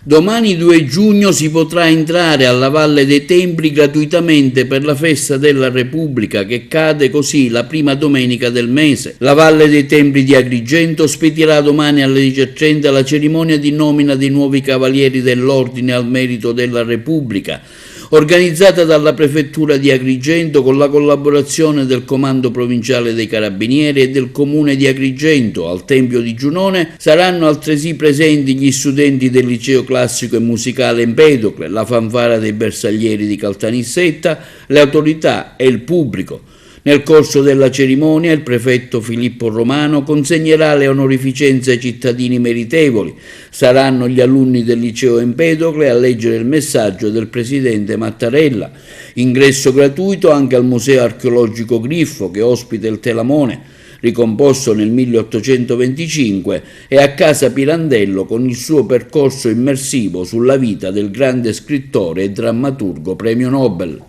Domani 2 giugno si potrà entrare alla Valle dei Templi gratuitamente per la festa della Repubblica, che cade così la prima domenica del mese. La Valle dei Templi di Agrigento ospiterà domani alle 10:30 la cerimonia di nomina dei nuovi cavalieri dell'Ordine al merito della Repubblica, organizzata dalla Prefettura di Agrigento con la collaborazione del Comando Provinciale dei Carabinieri e del Comune di Agrigento. Al Tempio di Giunone saranno altresì presenti gli studenti del Liceo Classico e Musicale Empedocle, la fanfara dei bersaglieri di Caltanissetta, le autorità e il pubblico. Nel corso della cerimonia il prefetto Filippo Romano consegnerà le onorificenze ai cittadini meritevoli. Saranno gli alunni del liceo Empedocle a leggere il messaggio del presidente Mattarella. Ingresso gratuito anche al Museo Archeologico Griffo, che ospita il Telamone, ricomposto nel 1825, e a Casa Pirandello con il suo percorso immersivo sulla vita del grande scrittore e drammaturgo premio Nobel.